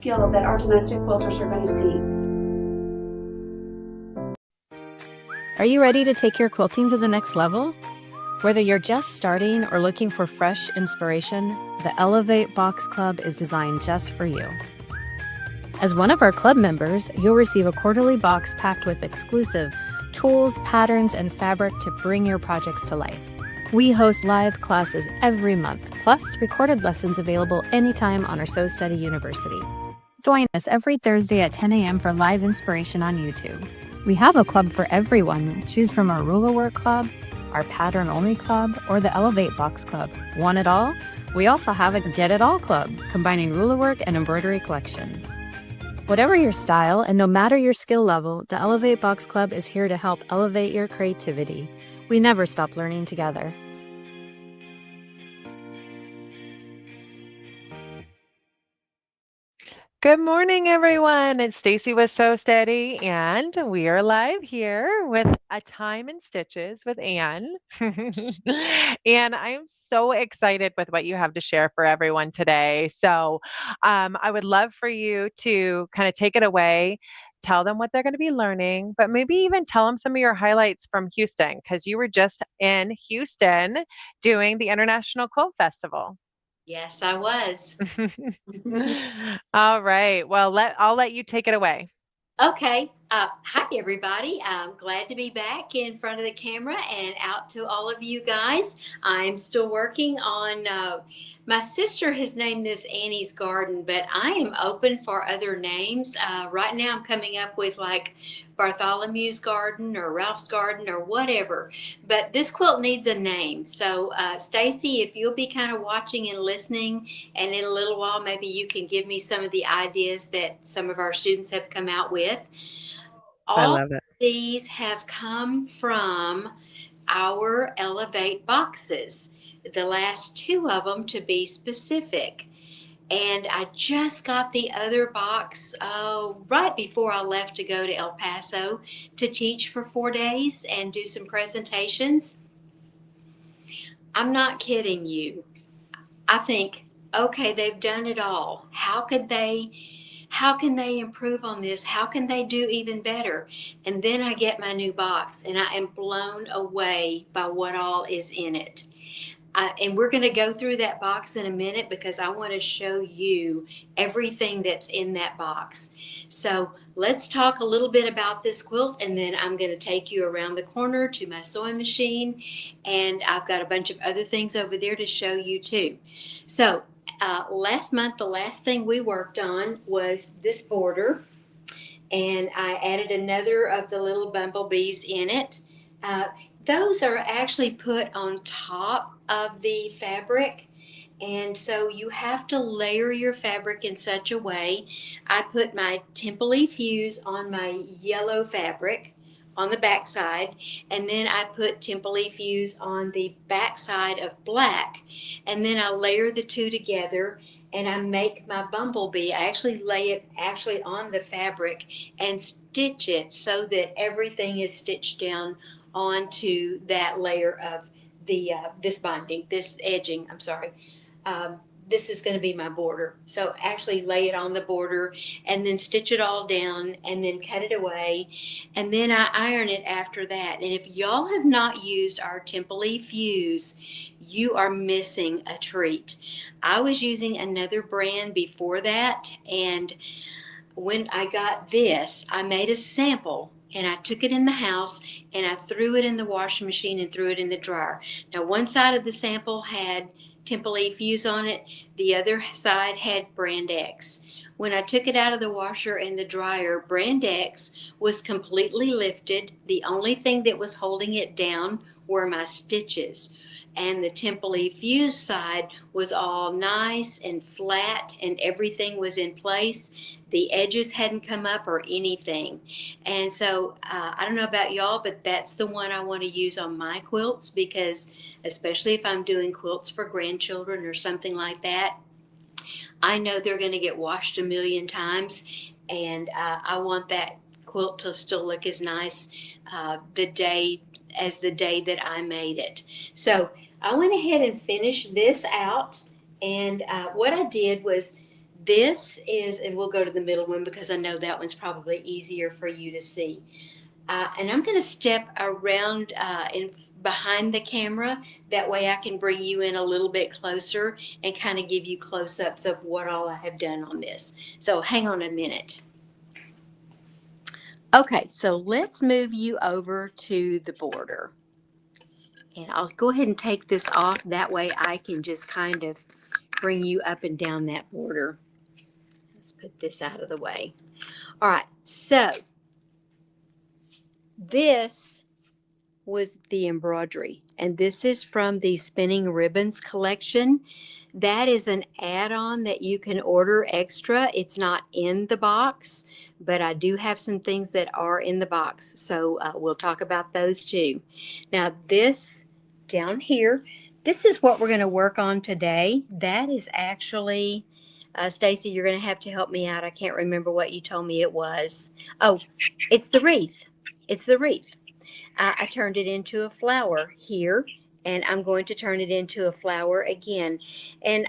skill that our domestic quilters are going to see. Are you ready to take your quilting to the next level? Whether you're just starting or looking for fresh inspiration, the Elevate Box Club is designed just for you. As one of our club members, you'll receive a quarterly box packed with exclusive tools, patterns, and fabric to bring your projects to life. We host live classes every month, plus recorded lessons available anytime on our Sew Study University. Join us every Thursday at 10 a.m. for live inspiration on YouTube. We have a club for everyone. Choose from our ruler work club, our pattern only club, or the Elevate Box Club. Want it all? We also have a Get It All club, combining ruler work and embroidery collections. Whatever your style and no matter your skill level, the Elevate Box Club is here to help elevate your creativity. We never stop learning together. Good morning, everyone. It's Stacy with Sew Steady, and we are live here with A Time in Stitches with Anne. And I am so excited with what you have to share for everyone today. So I would love for you to kind of take it away, tell them what they're going to be learning, but maybe even tell them some of your highlights from Houston, because you were just in Houston doing the International Quilt Festival. Yes, I was. All right. Well, I'll let you take it away. Okay. Hi, everybody. I'm glad to be back in front of the camera and out to all of you guys. I'm still working on, my sister has named this Annie's Garden, but I am open for other names. Right now I'm coming up with like Bartholomew's Garden or Ralph's Garden or whatever, but this quilt needs a name. So Stacy, if you'll be kind of watching and listening, and in a little while maybe you can give me some of the ideas that some of our students have come out with. I All love it. these have come from our Elevate boxes, the last two of them to be specific. And I just got the other box right before I left to go to El Paso to teach for 4 days and do some presentations. I'm not kidding you. I think, okay, they've done it all. How can they improve on this? How can they do even better? And then I get my new box and I am blown away by what all is in it. And we're going to go through that box in a minute because I want to show you everything that's in that box. So let's talk a little bit about this quilt, and then I'm going to take you around the corner to my sewing machine, and I've got a bunch of other things over there to show you too. So last month, the last thing we worked on was this border, and I added another of the little bumblebees in it. Those are actually put on top of the fabric, and so you have to layer your fabric in such a way. I put my Temple Fuse on my yellow fabric on the back side, and then I put Temple Fuse on the back side of black, and then I layer the two together and I make my bumblebee. I actually lay it on the fabric and stitch it so that everything is stitched down onto that layer of the this edging. I'm sorry. This is going to be my border. So actually lay it on the border and then stitch it all down and then cut it away. And then I iron it after that. And if y'all have not used our Temple Fuse, you are missing a treat. I was using another brand before that. And when I got this, I made a sample and I took it in the house and I threw it in the washing machine and threw it in the dryer. Now, one side of the sample had Temple Fuse on it. The other side had Brand X. When I took it out of the washer and the dryer, Brand X was completely lifted. The only thing that was holding it down were my stitches. And the Temple Fuse side was all nice and flat and everything was in place. The edges hadn't come up or anything. And so I don't know about y'all, but that's the one I want to use on my quilts, because especially if I'm doing quilts for grandchildren or something like that, I know they're going to get washed a million times, and I want that quilt to still look as nice the day that I made it. So I went ahead and finished this out, and what I did was This is, and we'll go to the middle one because I know that one's probably easier for you to see. And I'm going to step around in behind the camera. That way I can bring you in a little bit closer and kind of give you close-ups of what all I have done on this. So hang on a minute. Okay, so let's move you over to the border. And I'll go ahead and take this off. That way I can just kind of bring you up and down that border. Let's put this out of the way. All right, so this was the embroidery, and this is from the Spinning Ribbons collection. That is an add-on that you can order extra. It's not in the box, but I do have some things that are in the box, so we'll talk about those too. Now this down here, this is what we're going to work on today. That is actually Stacy, you're going to have to help me out. I can't remember what you told me it was. Oh, it's the wreath. It's the wreath. I turned it into a flower here, and I'm going to turn it into a flower again. And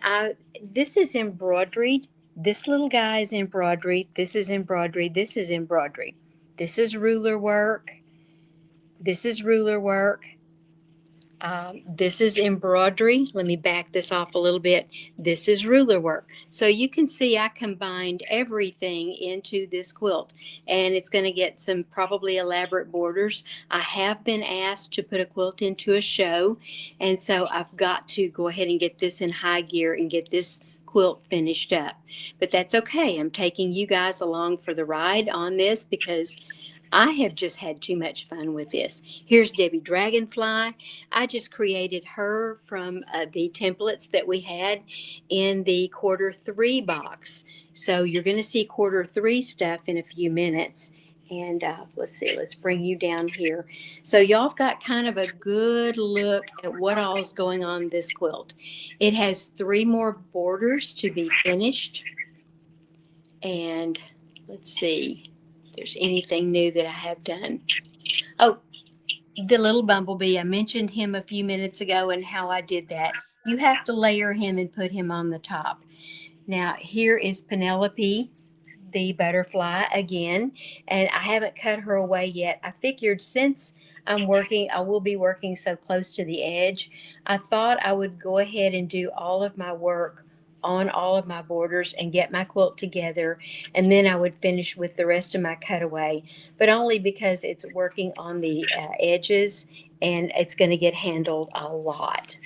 this is embroidered. This little guy is embroidered. This is embroidered. This is embroidery. This is ruler work. This is ruler work. This is embroidery. Let me back this off a little bit. This is ruler work. So you can see I combined everything into this quilt, and it's going to get some probably elaborate borders. I have been asked to put a quilt into a show, and so I've got to go ahead and get this in high gear and get this quilt finished up. But that's okay. I'm taking you guys along for the ride on this because I have just had too much fun with this. Here's Debbie Dragonfly. I just created her from the templates that we had in the Q3 box. So you're going to see Q3 stuff in a few minutes. And let's see, let's bring you down here. So y'all have got kind of a good look at what all is going on in this quilt. It has 3 more borders to be finished. And let's see if there's anything new that I have done. Oh, the little bumblebee, I mentioned him a few minutes ago and how I did that. You have to layer him and put him on the top. Now, here is Penelope, the butterfly again, and I haven't cut her away yet. I figured since I will be working so close to the edge, I thought I would go ahead and do all of my work on all of my borders and get my quilt together, and then I would finish with the rest of my cutaway, but only because it's working on the edges and it's going to get handled a lot.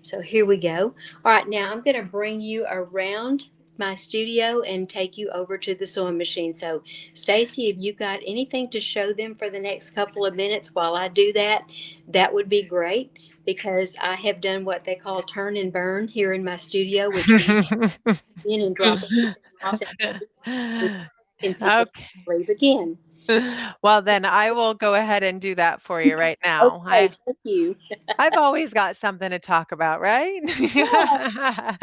So here we go. All right, now I'm going to bring you around my studio and take you over to the sewing machine. So Stacy, if you've got anything to show them for the next couple of minutes while I do that, that would be great, because I have done what they call turn and burn here in my studio, which means in and drop everything off and pick it up Okay. and leave again. Well, then I will go ahead and do that for you right now. Okay, thank you. I've always got something to talk about, right? Yeah.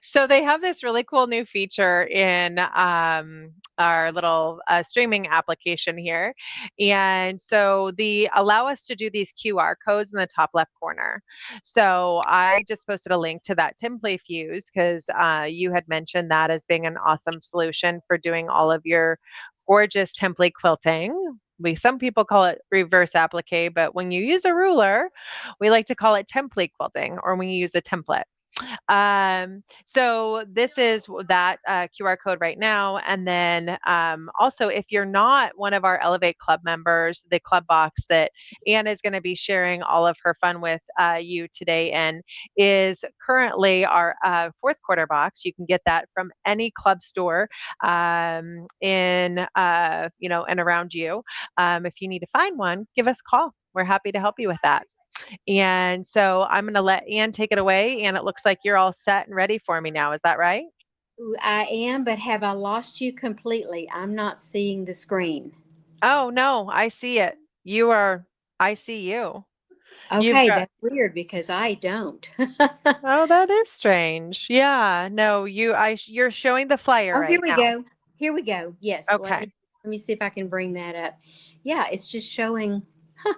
So they have this really cool new feature in our little streaming application here. And so they allow us to do these QR codes in the top left corner. So I just posted a link to that template fuse because you had mentioned that as being an awesome solution for doing all of your gorgeous template quilting. Some people call it reverse applique, but when you use a ruler, we like to call it template quilting, or when you use a template. So this is that QR code right now. And then also, if you're not one of our Elevate Club members, the club box that Anne is going to be sharing all of her fun with you today in is currently our 4th quarter box. You can get that from any club store in and around you. If you need to find one, give us a call. We're happy to help you with that. And so I'm going to let Anne take it away. And it looks like you're all set and ready for me now. Is that right? I am, but have I lost you completely? I'm not seeing the screen. Oh, no, I see it. I see you. You've Okay, got, that's weird because I don't. oh, that is strange. Yeah, no, you're showing the flyer Oh, here right we now. go. Here we go. Yes, Okay. let me see if I can bring that up. Yeah, it's just showing. Huh.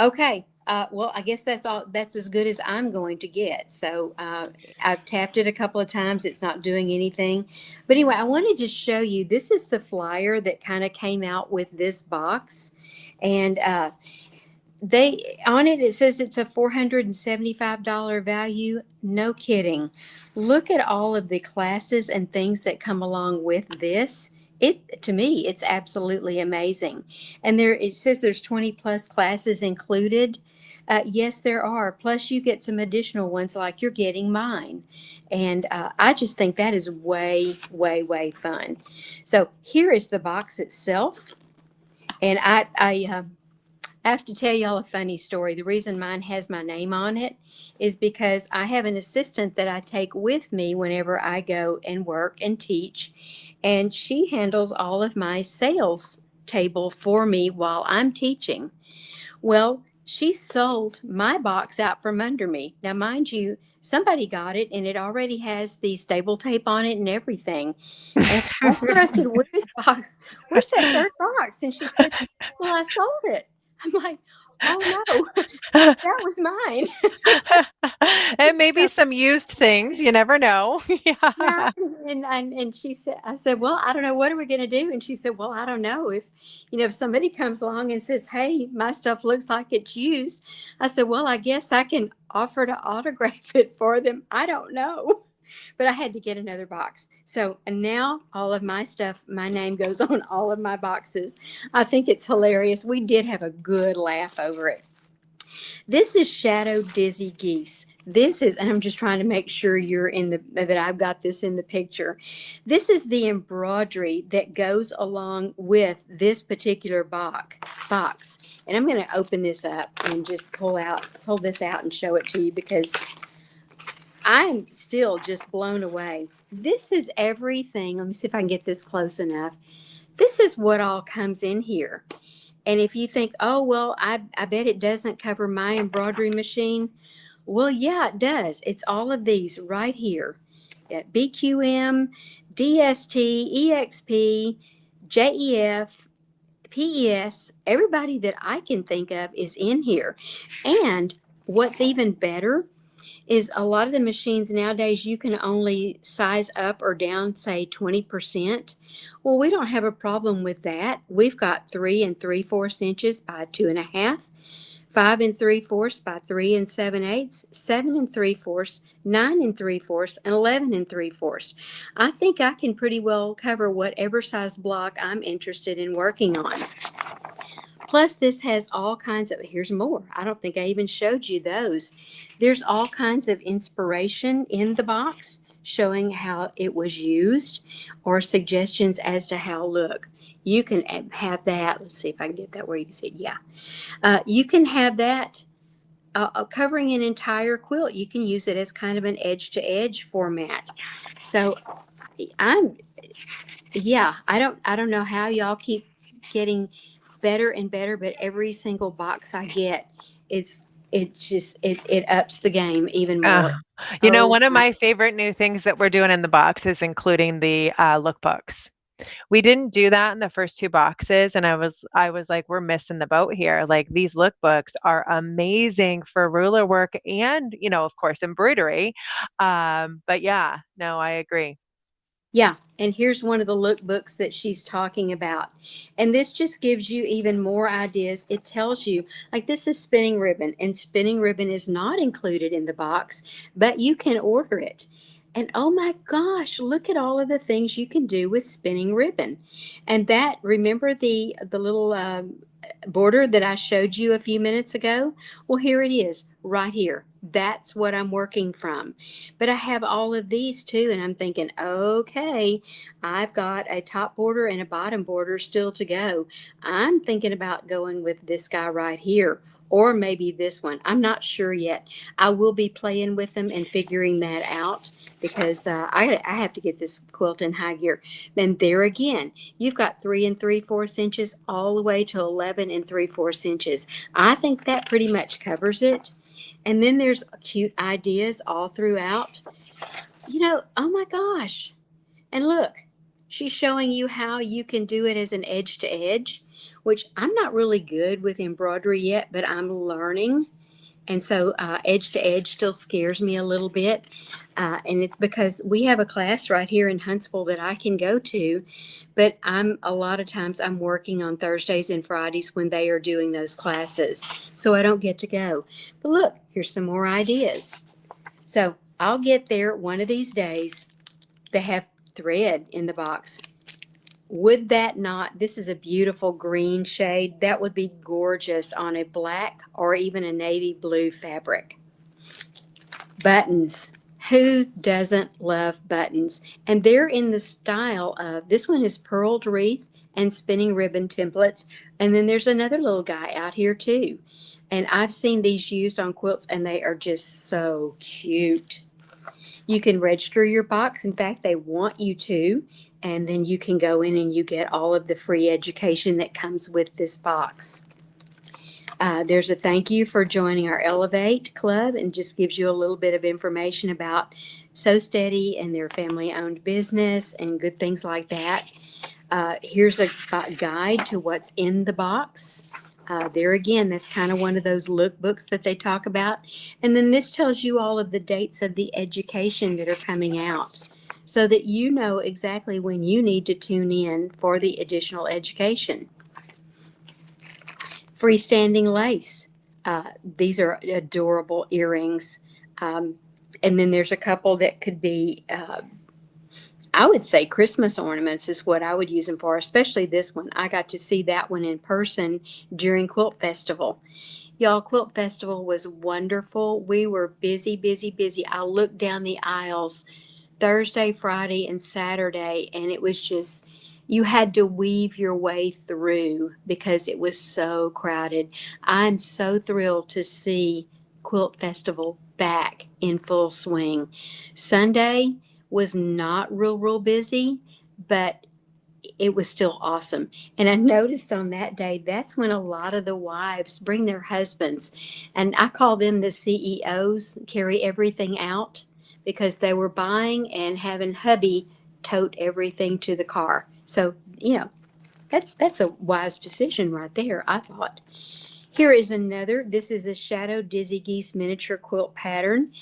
Okay, Well, I guess that's all. That's as good as I'm going to get. So I've tapped it a couple of times. It's not doing anything. But anyway, I wanted to show you. This is the flyer that kind of came out with this box, and they on it it says it's a $475 value. No kidding. Look at all of the classes and things that come along with this. It, to me, it's absolutely amazing. And there it says there's 20 plus classes included. Yes, there are. Plus, you get some additional ones like you're getting mine. And I just think that is way, way, way fun. So here is the box itself. And I have to tell y'all a funny story. The reason mine has my name on it is because I have an assistant that I take with me whenever I go and work and teach, and she handles all of my sales table for me while I'm teaching. Well, she sold my box out from under me. Now, mind you, somebody got it and it already has the stable tape on it and everything. And I asked her, I said, where's that third box? And she said, well, I sold it. I'm like, oh no, that was mine. And maybe So, some used things. You never know. yeah, Yeah. and she said, I said, well, I don't know, what are we going to do? And she said, well, I don't know, if somebody comes along and says, hey, my stuff looks like it's used. I said, well, I guess I can offer to autograph it for them. I don't know. But I had to get another box. So, and now all of my stuff, my name goes on all of my boxes. I think it's hilarious. We did have a good laugh over it. This is Shadow Dizzy Geese. This is, and I'm just trying to make sure that I've got this in the picture. This is the embroidery that goes along with this particular box. And I'm going to open this up and just pull this out and show it to you because I'm still just blown away. This is everything. Let me see if I can get this close enough. This is what all comes in here. And if you think, oh, well, I bet it doesn't cover my embroidery machine. Well, yeah, it does. It's all of these right here. BQM, DST, EXP, JEF, PES, everybody that I can think of is in here. And what's even better is a lot of the machines nowadays you can only size up or down, say 20%. Well, we don't have a problem with that. We've got 3 3/4 inches by 2.5, 5 3/4 by 3 7/8, 7 3/4, 9 3/4, and 11 3/4. I think I can pretty well cover whatever size block I'm interested in working on. Plus, this has all kinds of, here's more. I don't think I even showed you those. There's all kinds of inspiration in the box showing how it was used or suggestions as to how, look, you can have that. Let's see if I can get that where you can see it. Yeah. You can have that covering an entire quilt. You can use it as kind of an edge to edge format. So I don't know how y'all keep getting better and better, but every single box I get, it ups the game even Uh, more. Oh one of my, my favorite new things that we're doing in the box is including the lookbooks. We didn't do that in the first two boxes, and I was like, we're missing the boat here. Like these lookbooks are amazing for ruler work and, of course, embroidery. But yeah, no, I agree. yeah. And here's one of the lookbooks that she's talking about. And this just gives you even more ideas. It tells you, like, this is spinning ribbon, and spinning ribbon is not included in the box, but you can order it. And oh my gosh, look at all of the things you can do with spinning ribbon. And that, remember the little border that I showed you a few minutes ago? Well, here it is right here. That's what I'm working from. But I have all of these too, and I'm thinking, okay, I've got a top border and a bottom border still to go. I'm thinking about going with this guy right here, or maybe this one. I'm not sure yet. I will be playing with them and figuring that out because I have to get this quilt in high gear. And there again, you've got 3 3/4 inches all the way to 11 3/4 inches. I think that pretty much covers it. And then there's cute ideas all throughout. Oh my gosh. And look, she's showing you how you can do it as an edge to edge. which I'm not really good with embroidery yet, but I'm learning. And so edge to edge still scares me a little bit. And it's because we have a class right here in Huntsville that I can go to, but a lot of times I'm working on Thursdays and Fridays when they are doing those classes. So I don't get to go. But look, here's some more ideas. So I'll get there one of these days. They have thread in the box. Would that not, this is a beautiful green shade. That would be gorgeous on a black or even a navy blue fabric. Buttons. Who doesn't love buttons? And they're in the style of, this one is pearled wreath and spinning ribbon templates. And then there's another little guy out here too. And I've seen these used on quilts and they are just so cute. You can register your box. In fact, they want you to. And then you can go in and you get all of the free education that comes with this box. There's a thank you for joining our Elevate Club, and just gives you a little bit of information about Sew Steady and their family-owned business and good things like that. Here's a guide to what's in the box. There again, that's kind of one of those lookbooks that they talk about. And then this tells you all of the dates of the education that are coming out, so that you know exactly when you need to tune in for the additional education. Freestanding lace. These are adorable earrings. And then there's a couple that could be, I would say Christmas ornaments is what I would use them for, especially this one. I got to see that one in person during Quilt Festival. Y'all, Quilt Festival was wonderful. We were busy, busy, busy. I looked down the aisles Thursday, Friday, and Saturday, and it was just, you had to weave your way through because it was so crowded. I'm so thrilled to see Quilt Festival back in full swing. Sunday was not real busy, but it was still awesome. And I noticed on that day, that's when a lot of the wives bring their husbands. And I call them the CEOs, carry everything out, because they were buying and having hubby tote everything to the car. So, that's a wise decision right there, I thought. Here is another. This is a Shadow Dizzy Geese miniature quilt pattern.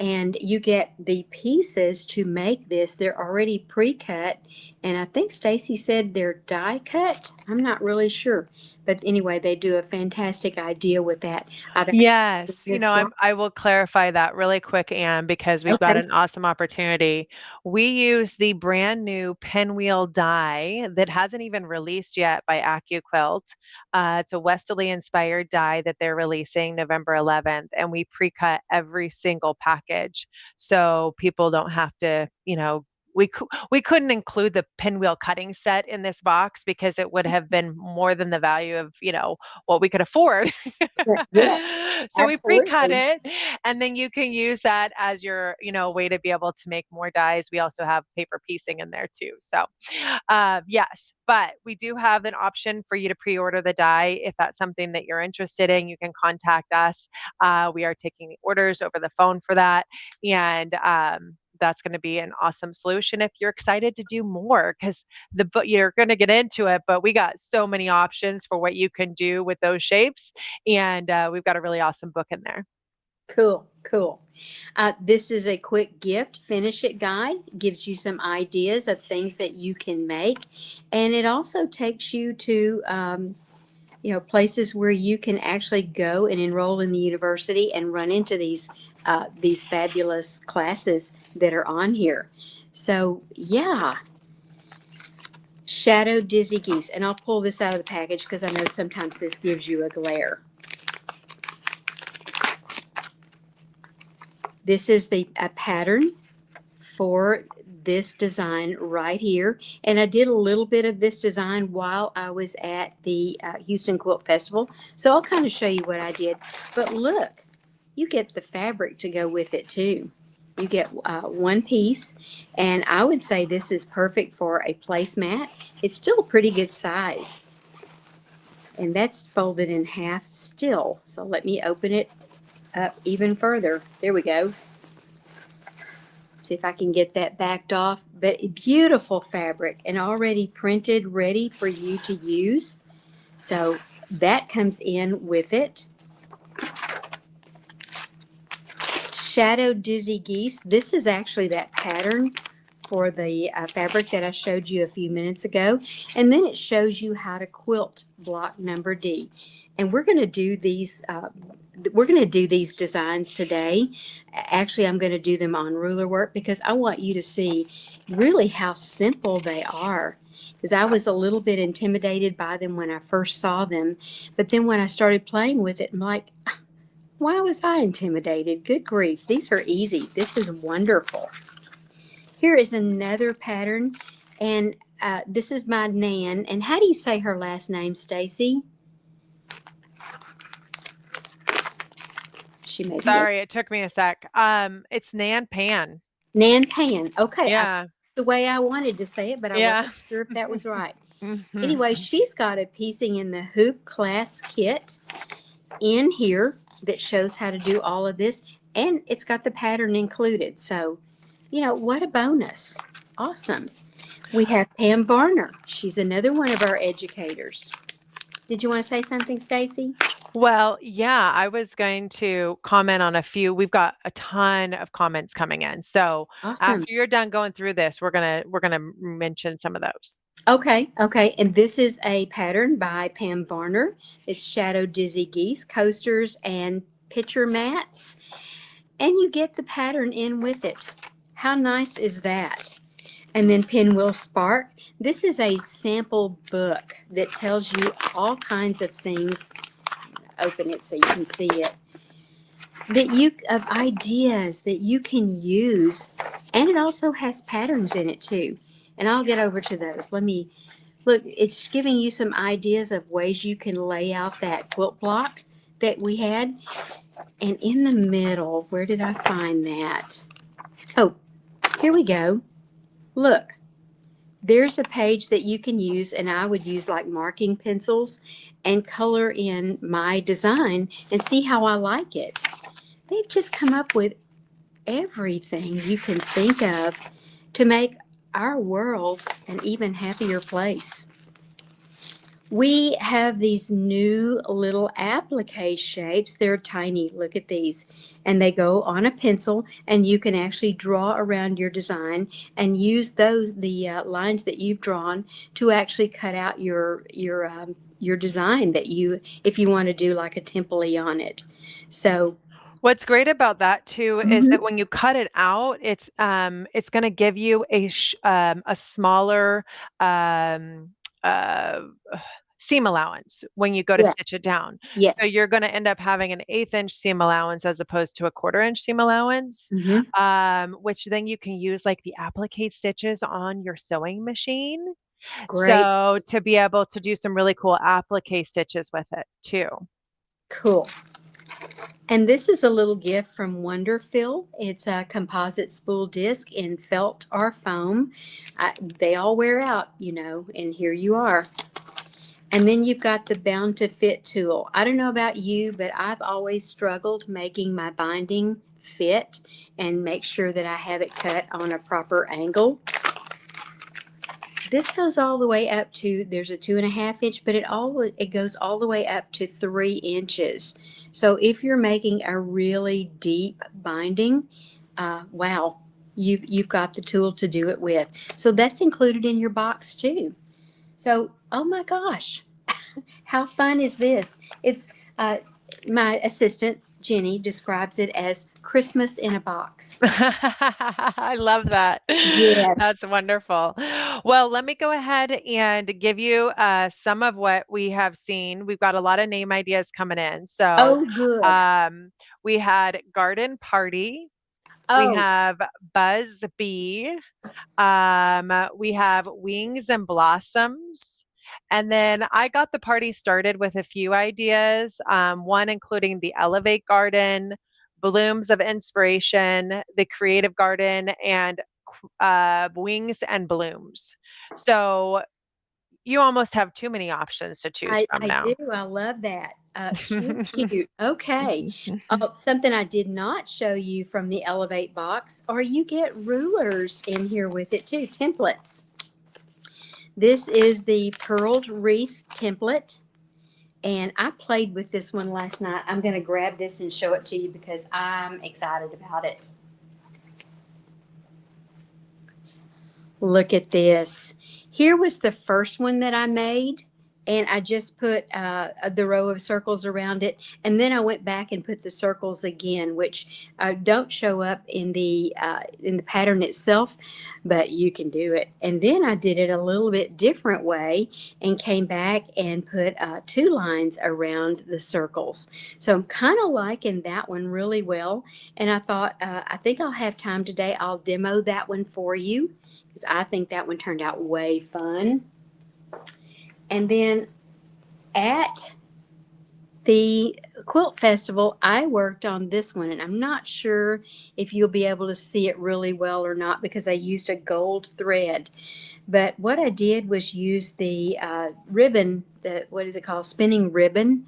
And you get the pieces to make this. They're already pre-cut. And I think Stacy said they're die cut. I'm not really sure. But anyway, they do a fantastic idea with that. Yes, This one. I will clarify that really quick, Anne, because we've got Okay. an awesome opportunity. We use the brand new pinwheel die that hasn't even released yet by AccuQuilt. It's a Westerly inspired die that they're releasing November 11th, and we pre-cut every single package so people don't have to, we couldn't include the pinwheel cutting set in this box because it would have been more than the value of, what we could afford. Yeah, So we pre-cut absolutely. it, and then you can use that as your, way to be able to make more dies. We also have paper piecing in there too. So, yes, but we do have an option for you to pre-order the die. If that's something that you're interested in, you can contact us. We are taking orders over the phone for that, and that's going to be an awesome solution if you're excited to do more, because you're going to get into it, but we got so many options for what you can do with those shapes, and we've got a really awesome book in there. Cool. This is a quick gift finish it guide. Gives you some ideas of things that you can make, and it also takes you to places where you can actually go and enroll in the university and run into these fabulous classes that are on here. So yeah, Shadow Dizzy Geese, and I'll pull this out of the package because I know sometimes this gives you a glare. This is a pattern for this design right here. And I did a little bit of this design while I was at the Houston Quilt Festival. So I'll kind of show you what I did. But look, you get the fabric to go with it too. You get one piece, and I would say this is perfect for a placemat. It's still a pretty good size. And that's folded in half still. So let me open it up even further. There we go. See if I can get that backed off. But beautiful fabric and already printed, ready for you to use. So that comes in with it. Shadow Dizzy Geese. This is actually that pattern for the fabric that I showed you a few minutes ago. And then it shows you how to quilt block number D. And we're going to do these designs today. Actually, I'm going to do them on ruler work because I want you to see really how simple they are. Because I was a little bit intimidated by them when I first saw them. But then when I started playing with it, I'm like, why was I intimidated? Good grief. These are easy. This is wonderful. Here is another pattern. And this is my Nan. And how do you say her last name, Stacy? She may be Sorry, it took me a sec. It's Nan Pan. Nan Pan. Okay. Yeah. The way I wanted to say it, but I wasn't sure if that was right. Anyway, she's got a piecing in the hoop class kit in here that shows how to do all of this, and it's got the pattern included. So, you know, what a bonus. Awesome. We have Pam Varner. She's another one of our educators. Did you want to say something, Stacy? Well, yeah, I was going to comment on a few. We've got a ton of comments coming in. So Awesome. after you're done going through this, we're gonna mention some of those. Okay. And this is a pattern by Pam Varner. It's Shadow Dizzy Geese, coasters, and picture mats. And you get the pattern in with it. How nice is that? And then Pinwheel Spark. This is a sample book that tells you all kinds of things. Open it so you can see it. Of ideas that you can use. And it also has patterns in it too. And I'll get over to those. Look, it's giving you some ideas of ways you can lay out that quilt block that we had. And in the middle, where did I find that? Oh, here we go. Look, there's a page that you can use, and I would use like marking pencils and color in my design and see how I like it. They've just come up with everything you can think of to make our world an even happier place. We have these new little applique shapes. They're tiny. Look at these. And they go on a pencil, and you can actually draw around your design and use the lines that you've drawn to actually cut out your design if you want to do like a temple-y on it. So what's great about that too is that when you cut it out, it's going to give you a smaller seam allowance when you go to stitch it down. Yes. So you're going to end up having an 1/8 inch seam allowance as opposed to a 1/4 inch seam allowance, which then you can use like the applique stitches on your sewing machine. Great. So to be able to do some really cool applique stitches with it too. Cool. And this is a little gift from Wonderfill. It's a composite spool disc in felt or foam. They all wear out, you know, and here you are. And then you've got the Bound to Fit tool. I don't know about you, but I've always struggled making my binding fit and make sure that I have it cut on a proper angle. This goes all the way up to, there's a 2.5 inch, but it goes all the way up to 3 inches. So if you're making a really deep binding, wow, you've got the tool to do it with. So that's included in your box too. So, oh my gosh, how fun is this? It's my assistant, Jenny, describes it as Christmas in a box. I love that. Yes. That's wonderful. Well, let me go ahead and give you some of what we have seen. We've got a lot of name ideas coming in. So, Oh, good. We had Garden Party. Oh. We have Buzz Bee. We have Wings and Blossoms. And then I got the party started with a few ideas, one including the Elevate Garden, Blooms of Inspiration, the Creative Garden, and Wings and Blooms. So you almost have too many options to choose from now. I do. I love that. Cute. Okay. Something I did not show you from the Elevate box, or you get rulers in here with it too, templates. This is the Pearled Wreath template. And I played with this one last night. I'm going to grab this and show it to you because I'm excited about it. Look at this. Here was the first one that I made, and I just put the row of circles around it, and then I went back and put the circles again, which don't show up in the pattern itself, but you can do it. And then I did it a little bit different way and came back and put 2 lines around the circles. So I'm kind of liking that one really well, and I thought I think I'll have time today. I'll demo that one for you, because I think that one turned out way fun. And then at the quilt festival, I worked on this one, and I'm not sure if you'll be able to see it really well or not because I used a gold thread. But what I did was use the ribbon, what is it called, spinning ribbon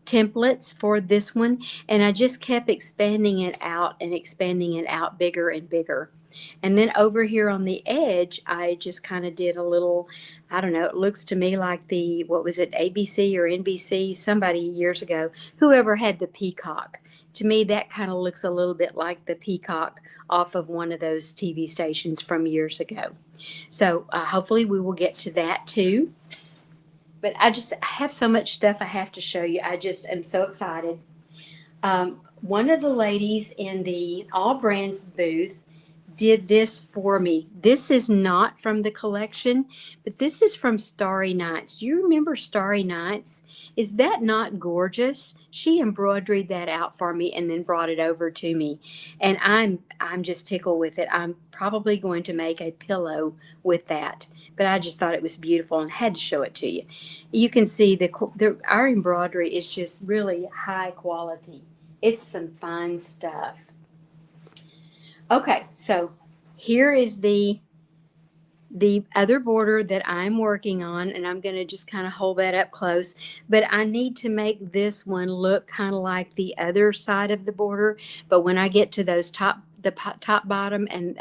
templates for this one, and I just kept expanding it out and expanding it out bigger and bigger. And then over here on the edge, I just kind of did a little, I don't know, it looks to me like the, what was it, ABC or NBC, somebody years ago, whoever had the peacock. To me, that kind of looks a little bit like the peacock off of one of those TV stations from years ago. So hopefully we will get to that too. But I have so much stuff I have to show you. I just am so excited. One of the ladies in the All Brands booth did this for me. This is not from the collection, but this is from Starry Nights. Do you remember Starry Nights? Is that not gorgeous? She embroidered that out for me and then brought it over to me. And I'm just tickled with it. I'm probably going to make a pillow with that. But I just thought it was beautiful and had to show it to you. You can see our embroidery is just really high quality. It's some fine stuff. Okay, so here is the other border that I'm working on, and I'm going to just kind of hold that up close. But I need to make this one look kind of like the other side of the border. But when I get to those top bottom and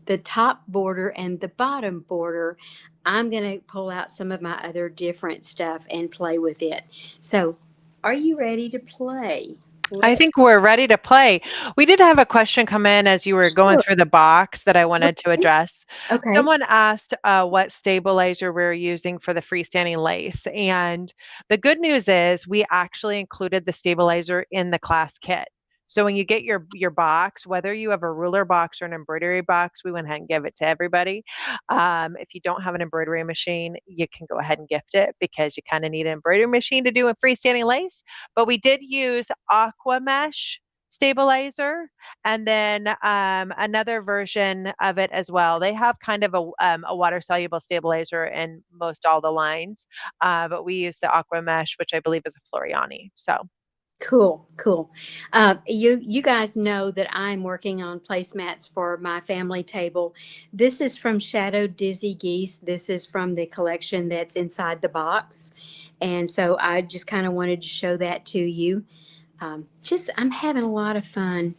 the top border and the bottom border, I'm going to pull out some of my other different stuff and play with it. So are you ready to play? I think we're ready to play. We did have a question come in as you were going Sure. through the box that I wanted to address. Okay. Someone asked what stabilizer we're using for the freestanding lace. And the good news is we actually included the stabilizer in the class kit. So when you get your box, whether you have a ruler box or an embroidery box, we went ahead and give it to everybody. If you don't have an embroidery machine, you can go ahead and gift it because you kind of need an embroidery machine to do a freestanding lace. But we did use aqua mesh stabilizer and then another version of it as well. They have kind of a water soluble stabilizer in most all the lines, but we use the aqua mesh, which I believe is a Floriani. So cool. You guys know that I'm working on placemats for my family table. This is from Shadow Dizzy Geese. This is from the collection that's inside the box. And so I just kind of wanted to show that to you. I'm having a lot of fun.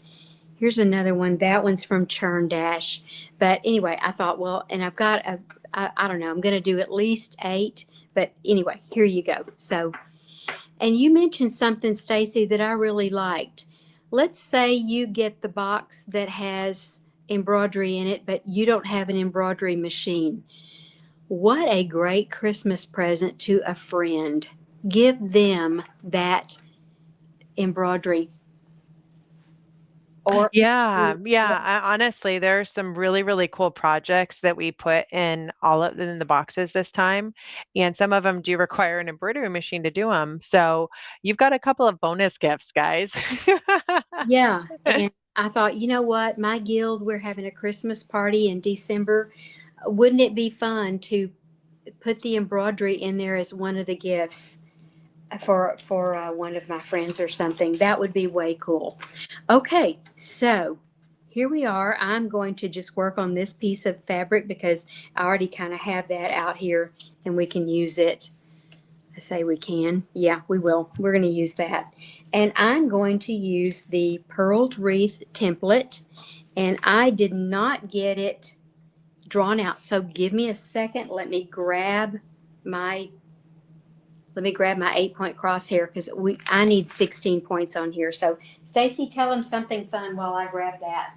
Here's another one. That one's from Churn Dash. But anyway, I thought, well, and I've got, I don't know, I'm going to do at least 8. But anyway, here you go. So, and you mentioned something, Stacy, that I really liked. Let's say you get the box that has embroidery in it, but you don't have an embroidery machine. What a great Christmas present to a friend. Give them that embroidery. Honestly, there's some really, really cool projects that we put in in the boxes this time, and some of them do require an embroidery machine to do them. So you've got a couple of bonus gifts, guys. Yeah, and I thought, you know what, my guild, we're having a Christmas party in December. Wouldn't it be fun to put the embroidery in there as one of the gifts for one of my friends or something? That would be way cool. Okay, so here we are. I'm going to just work on this piece of fabric because I already kind of have that out here and we can use it. I say we can. Yeah, we will. We're going to use that. And I'm going to use the Pearled Wreath template, and I did not get it drawn out. So give me a second. Let me grab my let me grab my 8-point crosshair because I need 16 points on here. So Stacy, tell them something fun while I grab that.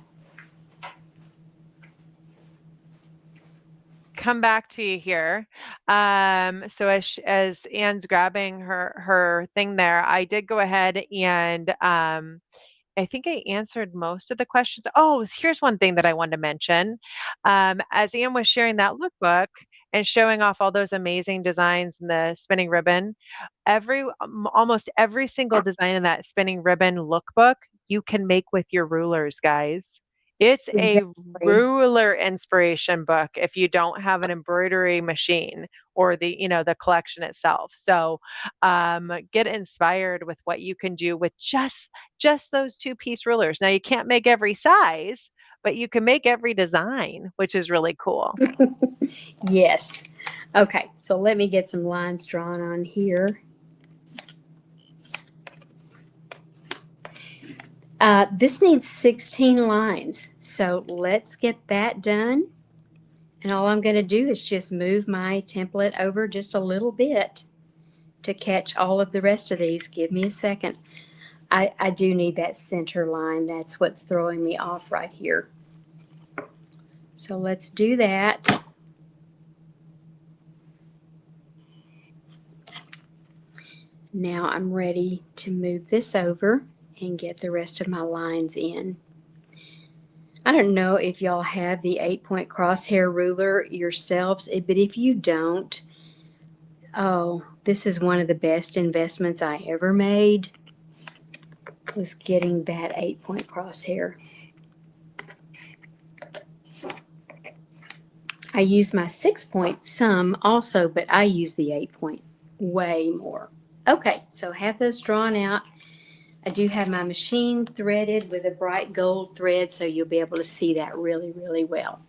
Come back to you here. So as Anne's grabbing her thing there, I did go ahead and I think I answered most of the questions. Oh, here's one thing that I wanted to mention. As Anne was sharing that lookbook and showing off all those amazing designs in the spinning ribbon, almost every single design in that spinning ribbon lookbook you can make with your rulers, guys. It's a Exactly. ruler inspiration book if you don't have an embroidery machine or the collection itself. So get inspired with what you can do with just those 2-piece rulers. Now you can't make every size, but you can make every design, which is really cool. Yes. Okay, so let me get some lines drawn on here. This needs 16 lines, so let's get that done. And all I'm going to do is just move my template over just a little bit to catch all of the rest of these. Give me a second. I do need that center line. That's what's throwing me off right here. So let's do that. Now I'm ready to move this over and get the rest of my lines in. I don't know if y'all have the 8-point crosshair ruler yourselves, but if you don't, oh, this is one of the best investments I ever made, was getting that 8-point crosshair. I use my 6-point some also, but I use the 8-point way more. Okay, so have those drawn out. I do have my machine threaded with a bright gold thread, so you'll be able to see that really, really well.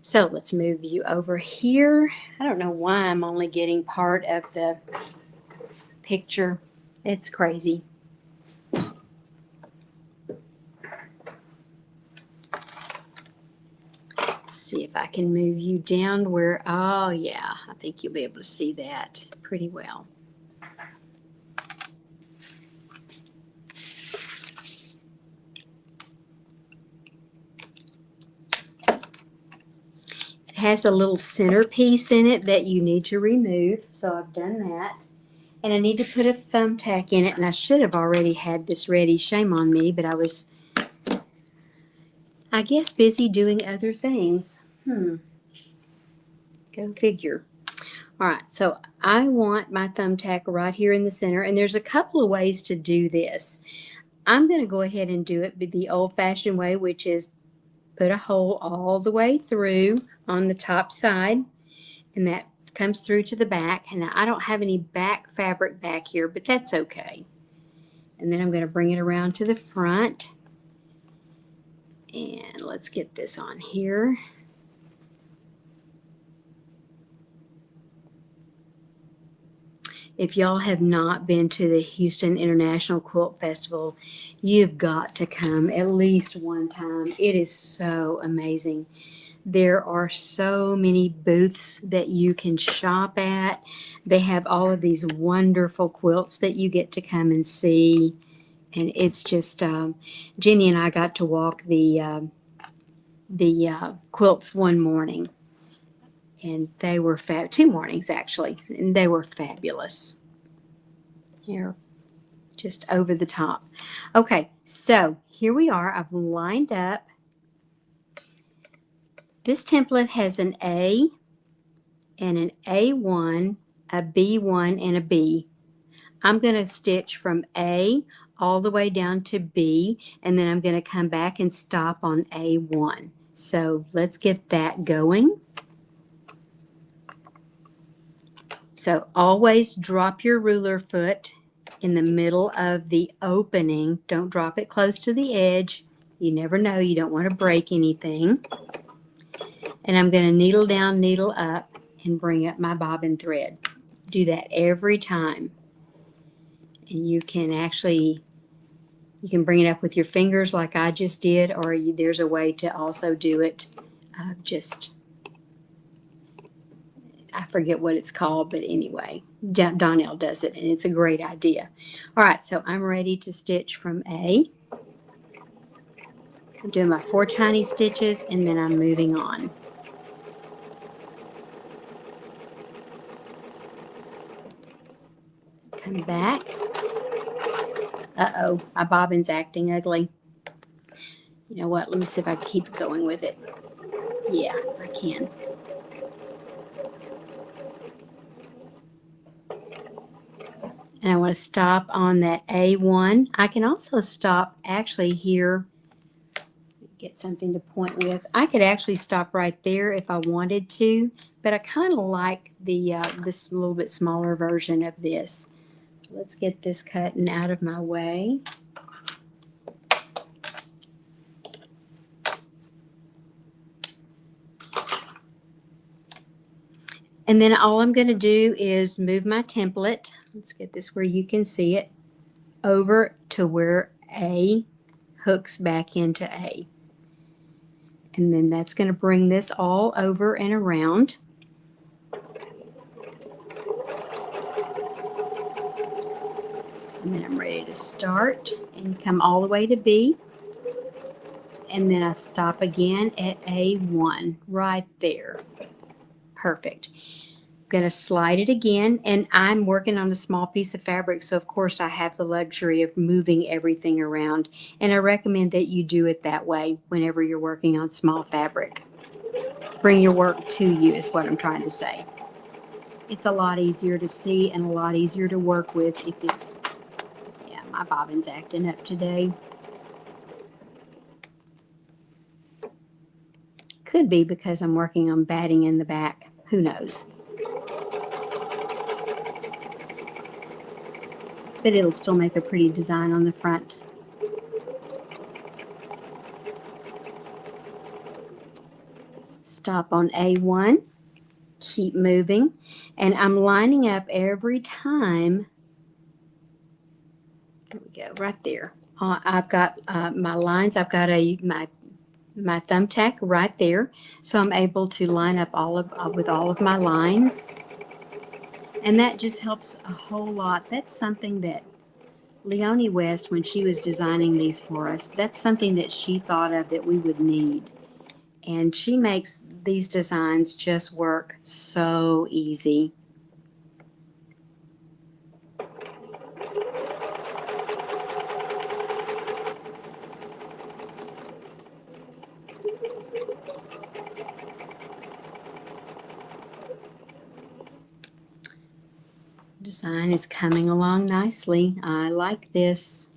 So let's move you over here. I don't know why I'm only getting part of the picture. It's crazy. Let's see if I can move you down where, oh yeah, I think you'll be able to see that pretty well. It has a little centerpiece in it that you need to remove, so I've done that. And I need to put a thumbtack in it, and I should have already had this ready. Shame on me, but I was, I guess, busy doing other things. Go figure. All right, so I want my thumbtack right here in the center, and there's a couple of ways to do this. I'm going to go ahead and do it the old-fashioned way, which is put a hole all the way through on the top side, and that comes through to the back. And I don't have any back fabric back here, but that's okay. And then I'm going to bring it around to the front, and let's get this on here. If y'all have not been to the Houston International Quilt Festival, you've got to come at least one time. It is so amazing. There are so many booths that you can shop at. They have all of these wonderful quilts that you get to come and see. And it's just, Jenny and I got to walk the quilts one morning. And they were 2 mornings actually, and they were fabulous. Here, just over the top. Okay, so here we are. I've lined up. This template has an A and an A1, a B1, and a B. I'm going to stitch from A all the way down to B, and then I'm going to come back and stop on A1. So let's get that going. So always drop your ruler foot in the middle of the opening. Don't drop it close to the edge. You never know. You don't want to break anything. And I'm going to needle down, needle up, and bring up my bobbin thread. Do that every time. And you can bring it up with your fingers like I just did, or there's a way to also do it just I forget what it's called, but anyway, Donnell does it, and it's a great idea. All right, so I'm ready to stitch from A. I'm doing my 4 tiny stitches, and then I'm moving on. Come back. Uh-oh, my bobbin's acting ugly. You know what? Let me see if I can keep going with it. Yeah, I can. And I want to stop on that A1. I can also stop actually here. Get something to point with. I could actually stop right there if I wanted to, but I kind of like the this little bit smaller version of this. Let's get this cut and out of my way. And then all I'm going to do is move my template. Let's get this where you can see it over to where A hooks back into A. And then that's going to bring this all over and around. And then I'm ready to start and come all the way to B. And then I stop again at A1 right there. Perfect. I'm going to slide it again, and I'm working on a small piece of fabric, so of course I have the luxury of moving everything around, and I recommend that you do it that way whenever you're working on small fabric. Bring your work to you is what I'm trying to say. It's a lot easier to see and a lot easier to work with if it's, yeah, my bobbin's acting up today. Could be because I'm working on batting in the back. Who knows? But it'll still make a pretty design on the front. Stop on A1. Keep moving. And I'm lining up every time. There we go, right there. I've got my lines. I've got my thumbtack right there, so I'm able to line up with all of my lines, and that just helps a whole lot. That's something that Leonie West, when she was designing these for us, that's something that she thought of that we would need, and she makes these designs just work so easy. Design is coming along nicely. I like this.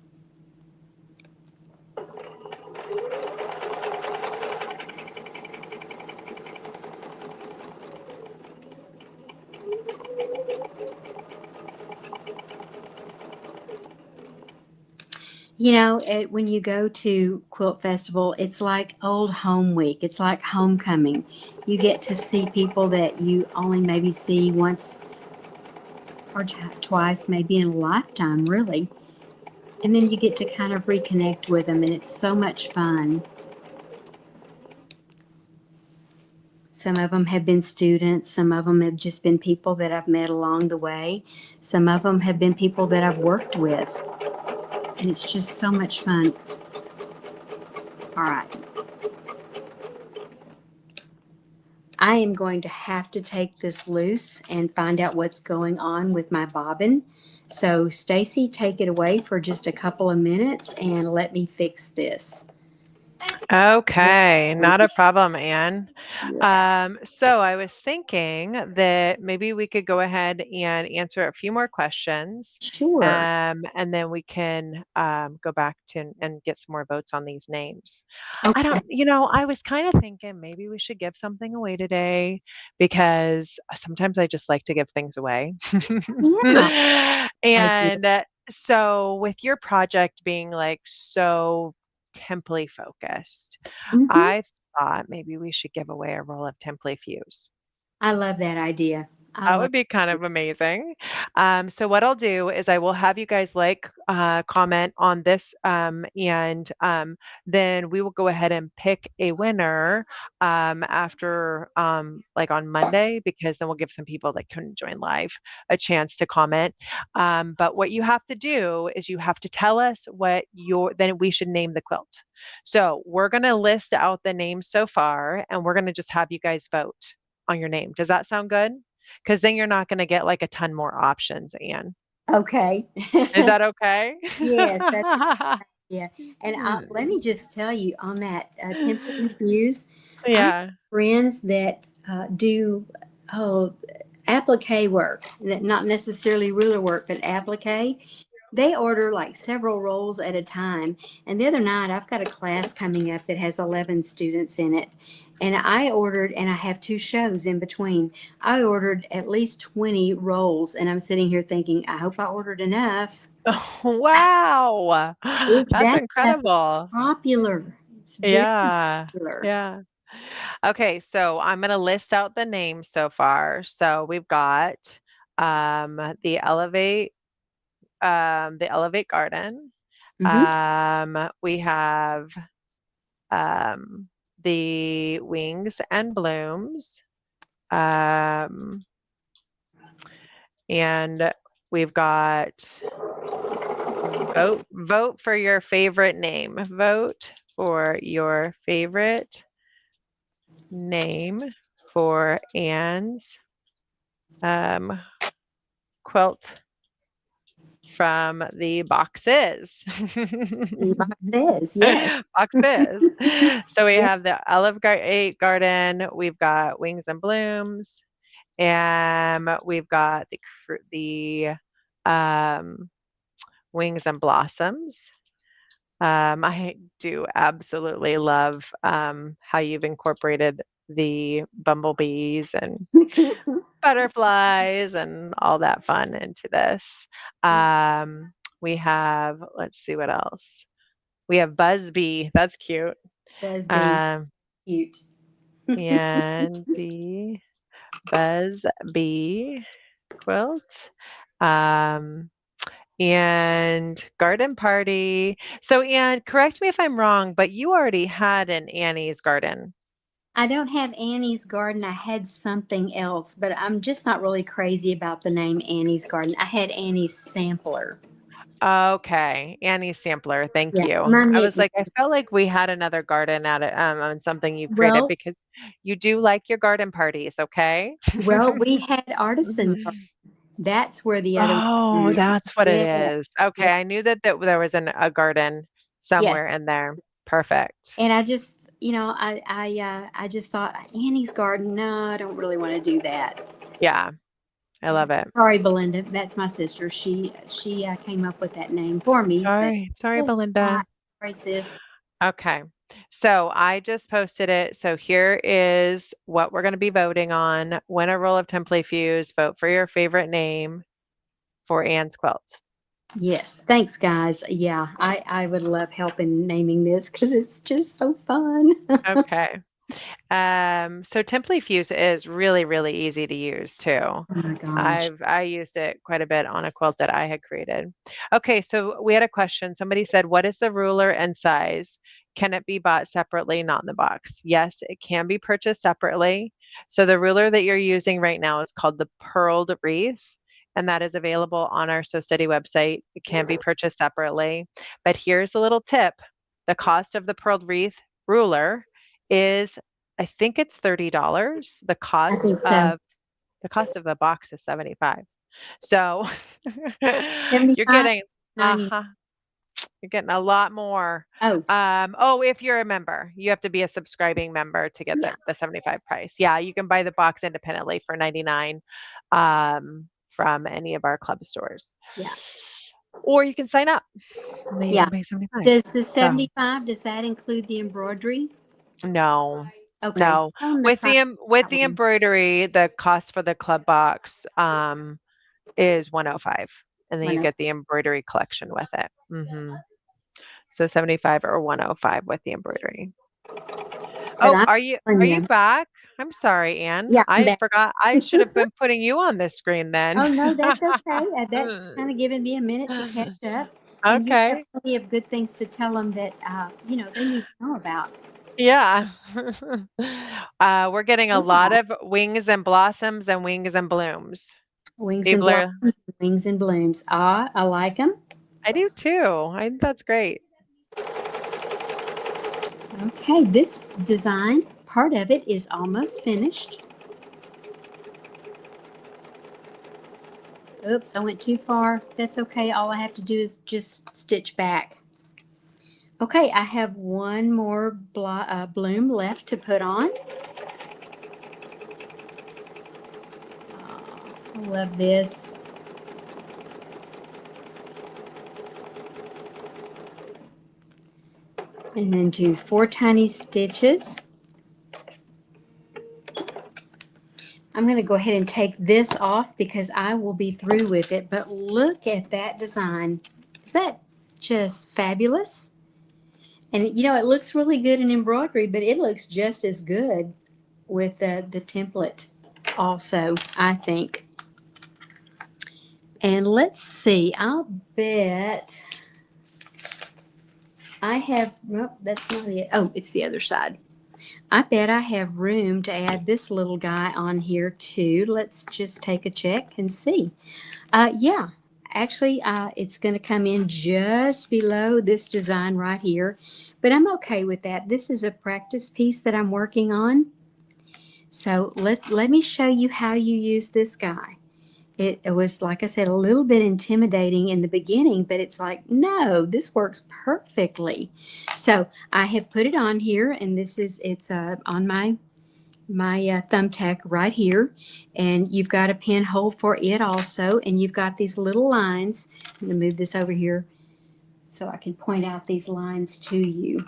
You know, when you go to Quilt Festival, it's like old home week. It's like homecoming. You get to see people that you only maybe see once or twice, maybe in a lifetime, really. And then you get to kind of reconnect with them, and it's so much fun. Some of them have been students. Some of them have just been people that I've met along the way. Some of them have been people that I've worked with. And it's just so much fun. All right. I am going to have to take this loose and find out what's going on with my bobbin. So Stacy, take it away for just a couple of minutes and let me fix this. Okay, not a problem, Anne. Yeah. So I was thinking that maybe we could go ahead and answer a few more questions, Sure. and then we can go back to and get some more votes on these names. Okay. I was kind of thinking maybe we should give something away today because sometimes I just like to give things away. Yeah. Idea. And so, with your project being like so template focused, Hmm. I thought maybe we should give away a roll of template fuse. I love that idea. I That love would be kind of amazing. So what I'll do is I will have you guys comment on this, and then we will go ahead and pick a winner after like on Monday, because then we'll give some people that couldn't join live a chance to comment. But what you have to do is you have to tell us then we should name the quilt. So we're going to list out the names so far, and we're going to just have you guys vote on your name. Does that sound good? Because then you're not going to get like a ton more options, Anne. Okay. Is that okay? Yes, that's yeah. And let me just tell you on that Temple Infuse, I have Yeah. friends that do applique work, not necessarily ruler work, but applique. They order like several rolls at a time. And the other night, I've got a class coming up that has 11 students in it. And I ordered, and I have 2 shows in between. I ordered at least 20 rolls. And I'm sitting here thinking, I hope I ordered enough. Wow. That's That stuff is incredible. popular. It's very Yeah. popular. Yeah. Okay, so I'm going to list out the names so far. So we've got the Elevate Garden. Hmm. We have the Wings and Blooms. And we've got vote for your favorite name. Vote for your favorite name for Anne's quilt from the boxes. It says, yes. Boxes. So we Yeah. have the Elevate Garden, we've got Wings and Blooms, and we've got the Wings and Blossoms. I do absolutely love how you've incorporated the bumblebees and butterflies and all that fun into this. We have, let's see what else. We have Buzzbee. That's cute. Does be Um, cute. and the Buzzbee quilt. Um, and garden party. So, Anne, correct me if I'm wrong, but you already had an Annie's garden. I don't have Annie's Garden. I had something else, but I'm just not really crazy about the name Annie's Garden. I had Annie's Sampler. Okay, Annie's sampler. Thank Yeah, you. my I was nickname. like, I felt like we had another garden at it, on something you created, Well, because you do like your garden parties, okay? we had Artisan Garden. That's where the other Oh, one is. that's what it Yeah, is. Okay, yeah, I knew that there was a garden yes. somewhere in there. Perfect. And I just, I just thought Annie's Garden. No, I don't really want to do that. Yeah, I love it. Sorry, Belinda. That's my sister. She came up with that name for me. But Sorry, yes, Belinda. sorry, sis. Okay. So I just posted it. So here is what we're going to be voting on. Win a roll of Template Fuse. Vote for your favorite name for Anne's quilt. Yes, thanks, guys. Yeah, I would love help in naming this because it's just so fun. Okay. So Template Fuse is really, really easy to use too. Oh my gosh. I used it quite a bit on a quilt that I had created. Okay, so we had a question. Somebody said, what is the ruler and size? Can it be bought separately, not in the box? Yes, it can be purchased separately. So the ruler that you're using right now is called the Pearled Wreath, and that is available on our So Steady website. It can be purchased separately. But here's a little tip. The cost of the Pearled Wreath ruler is, I think it's $30. I think so. The cost of the box is 75. So you're 75, getting 90. uh-huh, you're getting a lot more. Oh, If you're a member, you have to be a subscribing member to get yeah. the 75 price. Yeah, you can buy the box independently for 99 from any of our club stores. Yeah. Or you can sign up and then you Yeah. can pay 75. Does the So 75, does that include the embroidery? no. Okay. No. On the With price with of the that one. embroidery, the cost for the club box is 105, and then you One get the embroidery collection with it. So 75 or 105 with the embroidery. but Oh, I'm are telling you you, back? I'm sorry, Anne. yeah, I'm I back. forgot. I should have been putting you on this screen then. Oh, no, that's okay. That's kind of giving me a minute to catch up. And you have Okay. plenty of good things to tell them that, they need to know about. Yeah. We're getting a lot Yeah. of wings and blossoms and wings and blooms. Wings and People are, blossoms, wings and blooms. Ah, I like them. I do too. I think that's great. Okay, this design, part of it is almost finished. Oops, I went too far. That's okay. All I have to do is just stitch back. Okay, I have one more bloom left to put on. I love this. And then do 4 tiny stitches. I'm going to go ahead and take this off because I will be through with it. But look at that design. Is that just fabulous? And it looks really good in embroidery, but it looks just as good with the template also, I think. And let's see, I'll bet I have, well, that's not it. Oh, it's the other side. I bet I have room to add this little guy on here too. Let's just take a check and see. Yeah, actually, it's going to come in just below this design right here, but I'm okay with that. This is a practice piece that I'm working on. So let me show you how you use this guy. It was, like I said, a little bit intimidating in the beginning, but it's like, no, this works perfectly. So I have put it on here, and it's on my thumbtack right here, and you've got a pinhole for it also, and you've got these little lines. I'm going to move this over here so I can point out these lines to you.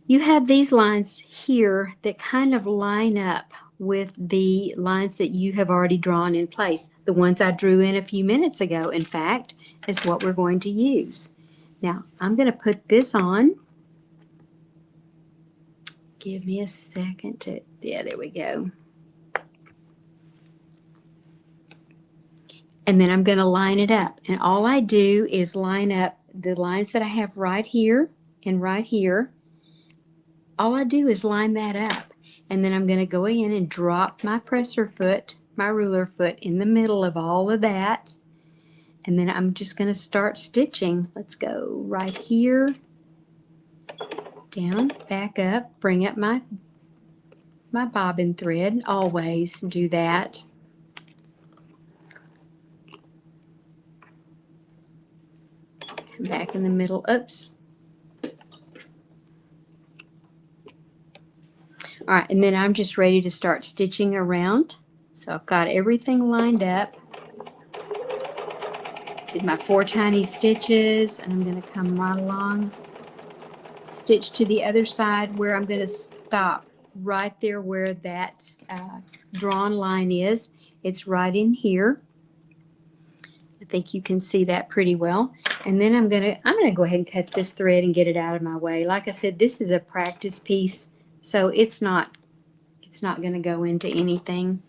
You have these lines here that kind of line up with the lines that you have already drawn in place. The ones I drew in a few minutes ago, in fact, is what we're going to use. Now, I'm going to put this on. Give me a second to, yeah, there we go. And then I'm going to line it up. And all I do is line up the lines that I have right here and right here. All I do is line that up. And then I'm going to go in and drop my presser foot, my ruler foot, in the middle of all of that. And then I'm just going to start stitching. Let's go right here, down, back up, bring up my bobbin thread. Always do that. Come back in the middle. Oops. All right, and then I'm just ready to start stitching around. So I've got everything lined up. Did my 4 tiny stitches, and I'm going to come right along, stitch to the other side where I'm going to stop right there where that drawn line is. It's right in here. I think you can see that pretty well. And then I'm gonna go ahead and cut this thread and get it out of my way. Like I said, this is a practice piece, so it's not going to go into anything.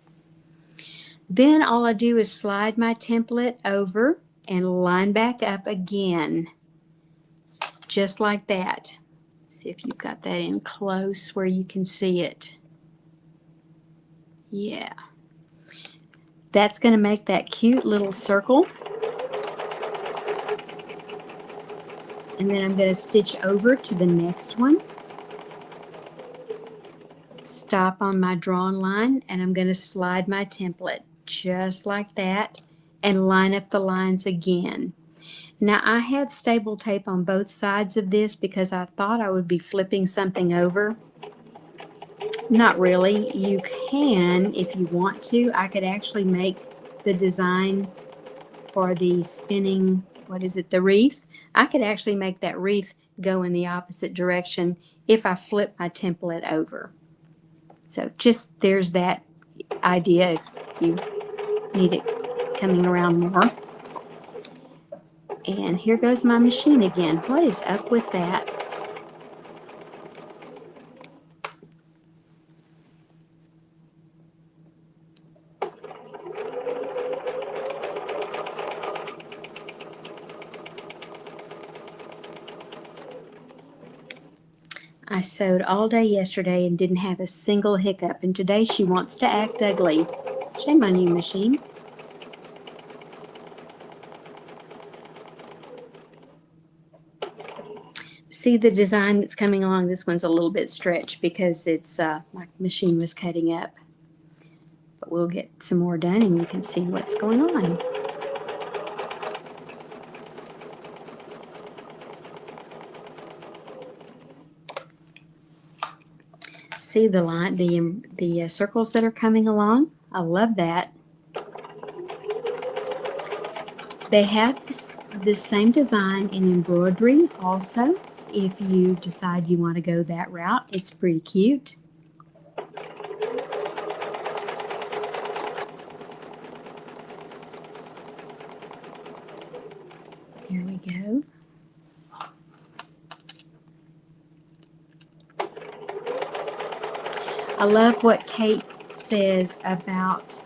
Then all I do is slide my template over and line back up again, just like that. See if you've got that in close where you can see it. Yeah. That's going to make that cute little circle. And then I'm going to stitch over to the next one. Stop on my drawn line, and I'm going to slide my template just like that and line up the lines again. Now I have staple tape on both sides of this because I thought I would be flipping something over. Not really. You can if you want to. I could actually make the design for the spinning, what is it, the wreath. I could actually make that wreath go in the opposite direction if I flip my template over. So just there's that idea if you need it coming around more. And here goes my machine again. What is up with that? I sewed all day yesterday and didn't have a single hiccup, and today she wants to act ugly. Shame on you, machine. See the design that's coming along? This one's a little bit stretched because it's my machine was cutting up. But we'll get some more done and you can see what's going on. See the line, the circles that are coming along? I love that. They have this same design in embroidery also. If you decide you want to go that route, it's pretty cute. Here we go. I love what Kate says about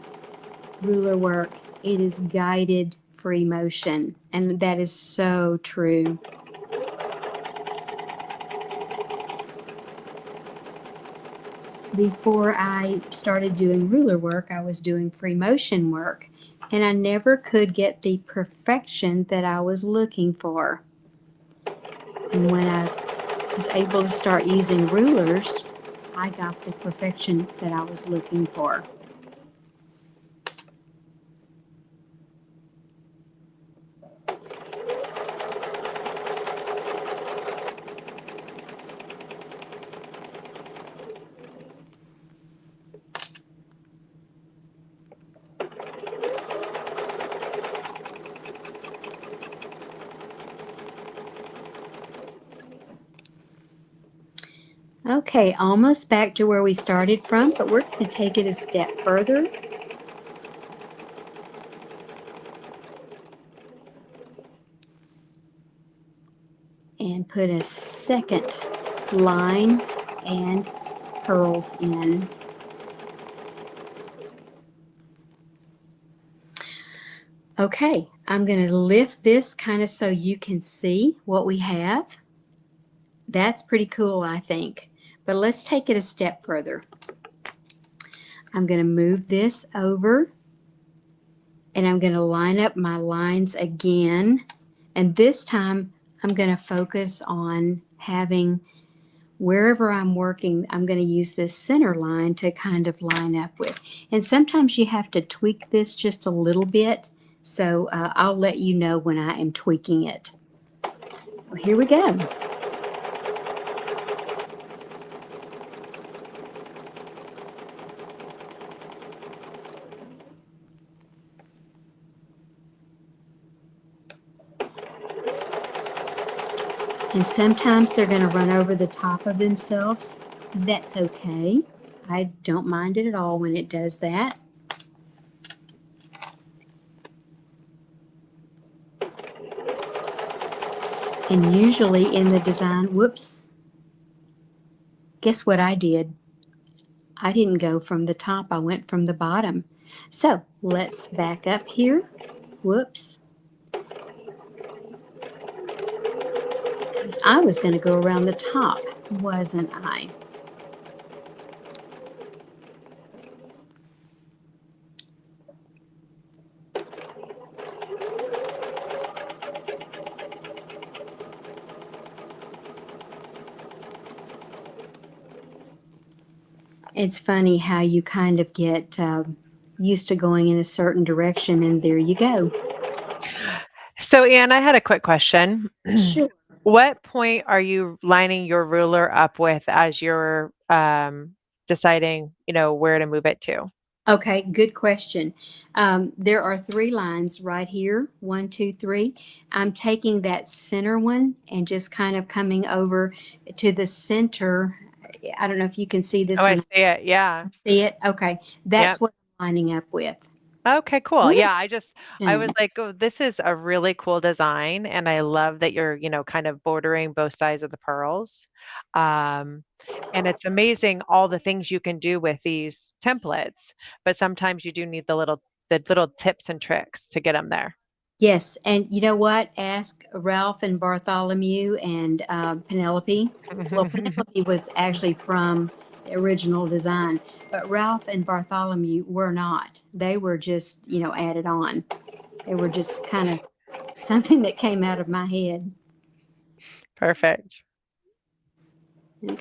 ruler work. It is guided for emotion, and that is so true. Before I started doing ruler work, I was doing free motion work, and I never could get the perfection that I was looking for. And when I was able to start using rulers, I got the perfection that I was looking for. Okay, almost back to where we started from, but we're going to take it a step further. And put a second line and pearls in. Okay, I'm going to lift this kind of so you can see what we have. That's pretty cool, I think. But let's take it a step further. I'm going to move this over and I'm going to line up my lines again. And this time I'm going to focus on having, wherever I'm working, I'm going to use this center line to kind of line up with. And sometimes you have to tweak this just a little bit. So I'll let you know when I am tweaking it. Well, here we go. And sometimes they're going to run over the top of themselves. That's okay. I don't mind it at all when it does that. And usually in the design, whoops, guess what I did? I didn't go from the top, I went from the bottom. So let's back up here. Whoops. Because I was going to go around the top, wasn't I? It's funny how you kind of get used to going in a certain direction, and there you go. So, Anne, I had a quick question. Sure. What point are you lining your ruler up with as you're deciding, where to move it to? Okay, good question. There are 3 lines right here, 1, 2, 3. I'm taking that center one and just kind of coming over to the center. I don't know if you can see this Oh, I one. see it. Yeah. See it? Okay, that's Yep. what I'm lining up with. Okay, cool. Good. Yeah, I was like, oh, this is a really cool design, and I love that you're, kind of bordering both sides of the pearls. And it's amazing all the things you can do with these templates, but sometimes you do need the little tips and tricks to get them there. Yes, and you know what? Ask Ralph and Bartholomew and Penelope. Well, Penelope was actually from the original design, but Ralph and Bartholomew were not. They were just, added on. They were just kind of something that came out of my head. Perfect.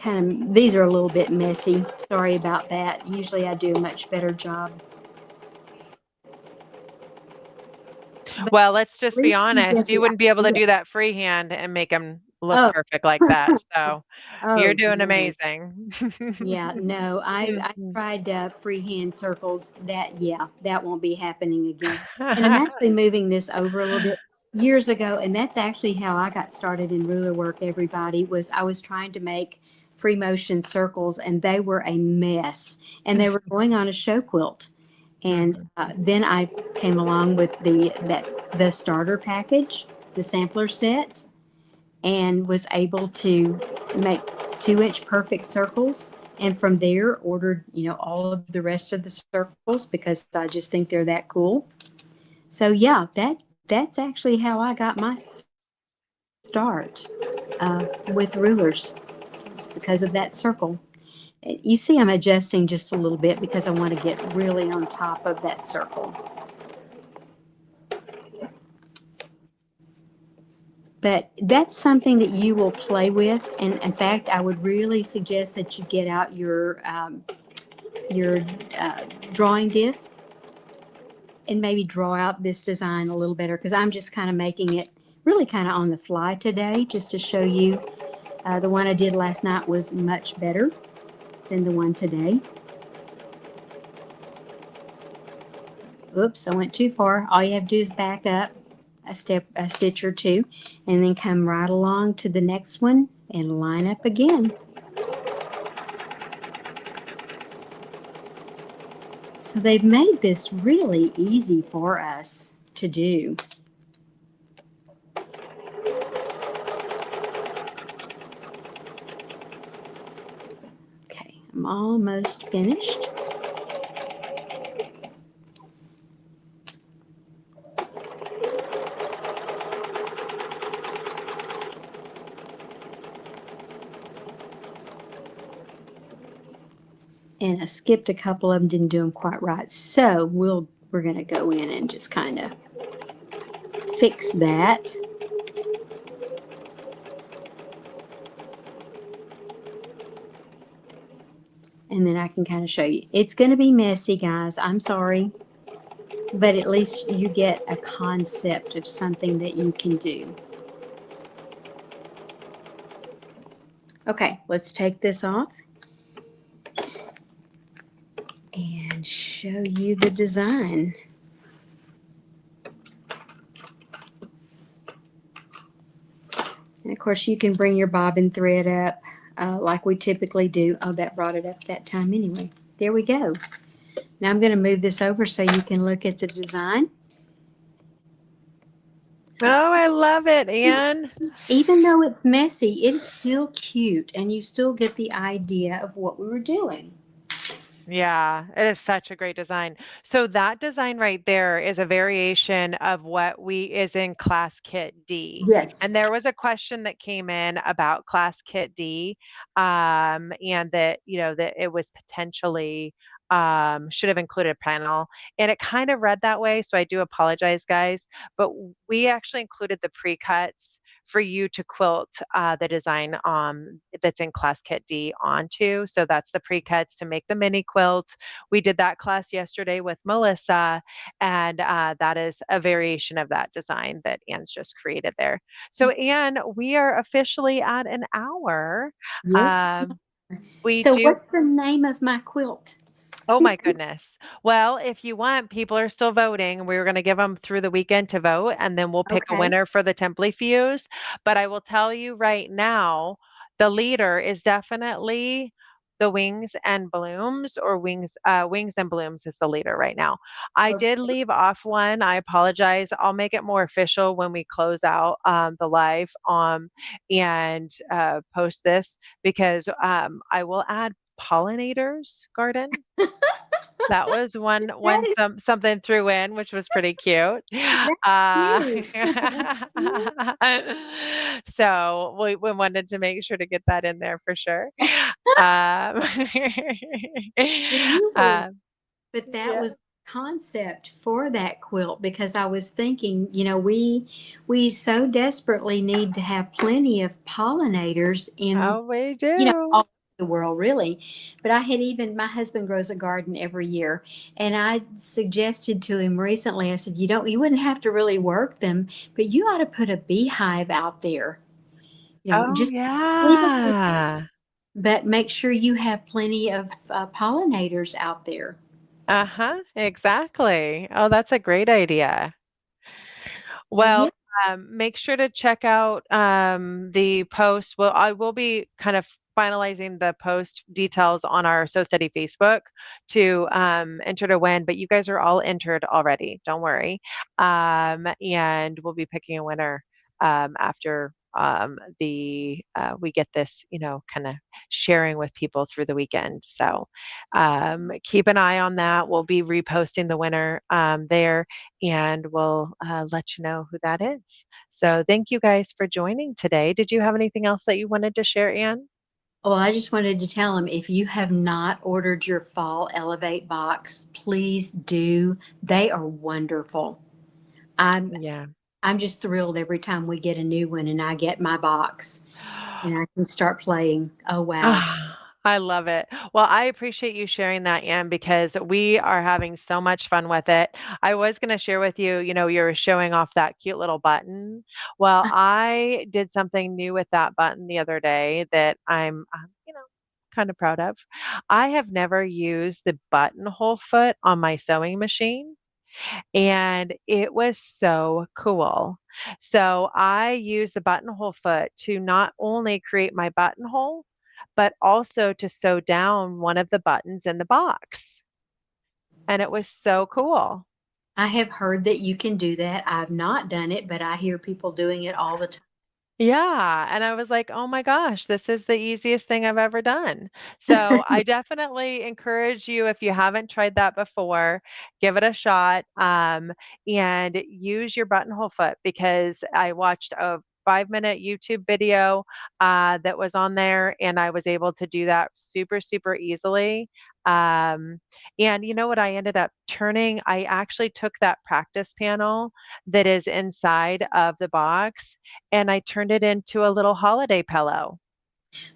And these are a little bit messy. Sorry about that. Usually I do a much better job. But Well, let's at just be least you honest. get You the wouldn't be able to idea. do that freehand and make them look Oh, perfect like that. So you're oh, doing no. amazing. Yeah, no, I tried freehand circles. That won't be happening again. And I'm actually moving this over a little bit years ago, and that's actually how I got started in ruler work. Everybody was I was trying to make free motion circles, and they were a mess, and they were going on a show quilt. And Mhm. then I came along with the starter package, the sampler set, and was able to make 2-inch perfect circles. And from there, ordered all of the rest of the circles because I just think they're that cool. So yeah, that's actually how I got my start with rulers. It's because of that circle. You see, I'm adjusting just a little bit because I want to get really on top of that circle. But that's something that you will play with. And in fact, I would really suggest that you get out your drawing disc and maybe draw out this design a little better because I'm just kind of making it really kind of on the fly today just to show you. The one I did last night was much better than the one today. Oops, I went too far. All you have to do is back up a stitch or two, and then come right along to the next one and line up again. So they've made this really easy for us to do. Okay, I'm almost finished. And I skipped a couple of them, didn't do them quite right. So we're going to go in and just kind of fix that. And then I can kind of show you. It's going to be messy, guys. I'm sorry. But at least you get a concept of something that you can do. Okay, let's take this off and show you the design. And of course, you can bring your bobbin thread up like we typically do. Oh, that brought it up that time anyway. There we go. Now I'm going to move this over so you can look at the design. Oh, I love it, Anne. Even though it's messy, it's still cute, and you still get the idea of what we were doing. Yeah, it is such a great design. So that design right there is a variation of what we is in class kit D. And Yes. there was a question that came in about class kit D, and that, that it was potentially should have included a panel. And it kind of read that way. So I do apologize, guys. But we actually included the pre-cuts for you to quilt the design that's in class kit D onto. So that's the pre-cuts to make the mini quilt. We did that class yesterday with Melissa, and that is a variation of that design that Anne's just created there. So Anne, we are officially at an hour. Yes. We So do what's the name of my quilt? Oh my goodness. Well, if you want, people are still voting. We were going to give them through the weekend to vote, and then we'll pick a Okay. winner for the Temple Fuse. But I will tell you right now, the leader is definitely the Wings and Blooms, or Wings and Blooms is the leader right now. I Okay. did leave off one. I apologize. I'll make it more official when we close out the live and post this because I will add pollinators garden. That was one That is something threw in, which was pretty cute. that's Uh, cute. That's cute. so we wanted to make sure to get that in there for sure. Um, But you were um, But that yeah. was concept for that quilt because I was thinking, we so desperately need to have plenty of pollinators in, Oh, we do. all over the world really. But I had even my husband grows a garden every year, and I suggested to him recently, I said, you wouldn't have to really work them, but you ought to put a beehive out there. Oh, Just leave it there, yeah. but make sure you have plenty of pollinators out there. Uh-huh, exactly. Oh, that's a great idea. So Well, yeah. make sure to check out the post. Well, I will be kind of finalizing the post details on our So Steady Facebook to enter to win, but you guys are all entered already. Don't worry. And we'll be picking a winner after the we get this, kind of sharing with people through the weekend. So keep an eye on that. We'll be reposting the winner there and we'll let you know who that is. So thank you guys for joining today. Did you have anything else that you wanted to share, Anne? Well, I just wanted to tell them if you have not ordered your fall Elevate box, please do. They are wonderful. I'm Yeah. I'm just thrilled every time we get a new one and I get my box and I can start playing. Oh wow. Ah, I love it. Well, I appreciate you sharing that, Anne, because we are having so much fun with it. I was going to share with you, you're showing off that cute little button. Well, I did something new with that button the other day that I'm, kind of proud of. I have never used the buttonhole foot on my sewing machine. And it was so cool. So I use the buttonhole foot to not only create my buttonhole, but also to sew down one of the buttons in the box. And it was so cool. I have heard that you can do that. I've not done it, but I hear people doing it all the time. Yeah, and I was like, "Oh my gosh, this is the easiest thing I've ever done." So, I definitely encourage you if you haven't tried that before, give it a shot, and use your buttonhole foot because I watched a 5-minute YouTube video, that was on there, and I was able to do that super, super easily, and you know what I ended up turning? I actually took that practice panel that is inside of the box and I turned it into a little holiday pillow.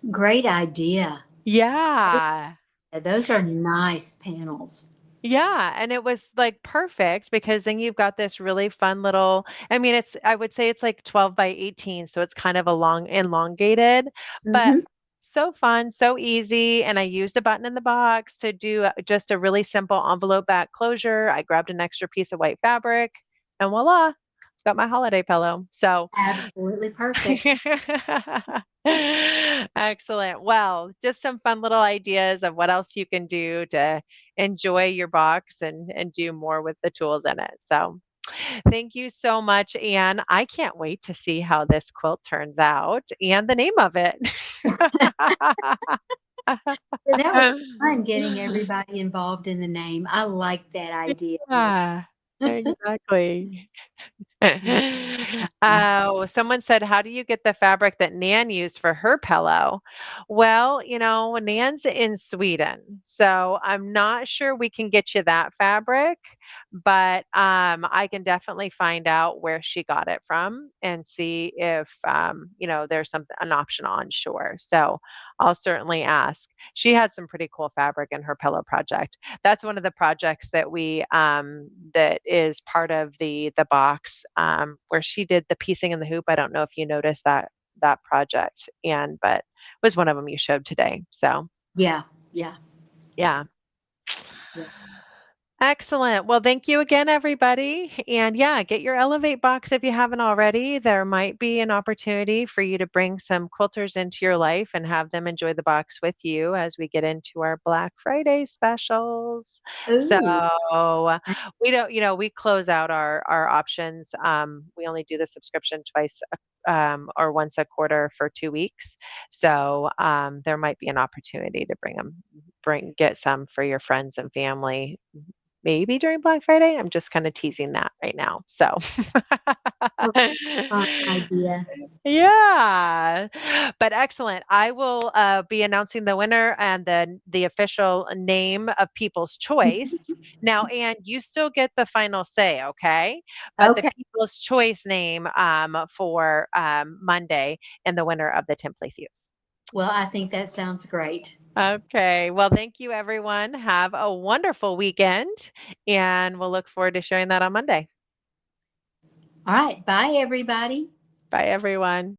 Great idea. Yeah. Those are nice panels. Yeah, and it was, like, perfect because then you've got this really fun little I mean, I would say it's, like, 12 by 18, so it's kind of a long elongated, but Hmm. so fun, so easy, and I used a button in the box to do, just a really simple envelope back closure. I grabbed an extra piece of white fabric, and voila, got my holiday pillow. So Absolutely perfect. excellent. Well, just some fun little ideas of what else you can do to enjoy your box and do more with the tools in it. So, thank you so much, Anne. I can't wait to see how this quilt turns out and the name of it. So that was fun getting everybody involved in the name. I like that idea. Yeah, exactly. Yeah. Oh, someone said, "How do you get the fabric that Nan used for her pillow?" Well, Nan's in Sweden, so I'm not sure we can get you that fabric, but I can definitely find out where she got it from and see if there's an option onshore. So I'll certainly ask. She had some pretty cool fabric in her pillow project. That's one of the projects that we that is part of the box where she did the piecing in the hoop. I don't know if you noticed that project, and but was one of them you showed today. So Yeah. Yeah. yeah. Yeah. Excellent. Well, thank you again, everybody. And yeah, get your Elevate box if you haven't already. There might be an opportunity for you to bring some quilters into your life and have them enjoy the box with you as we get into our Black Friday specials. So Ooh. we don't, we close out our options. We only do the subscription twice or once a quarter for 2 weeks. So there might be an opportunity to get some for your friends and family. Maybe during Black Friday. I'm just kind of teasing that right now. So Oh, fun idea. yeah, but excellent. I will be announcing the winner and then the official name of People's Choice. Now, Anne, you still get the final say, okay? But the Okay. People's Choice name for Monday and the winner of the Template Fuse. Well, I think that sounds great. Okay. Well, thank you, everyone. Have a wonderful weekend, and we'll look forward to sharing that on Monday. All right. Bye, everybody. Bye, everyone.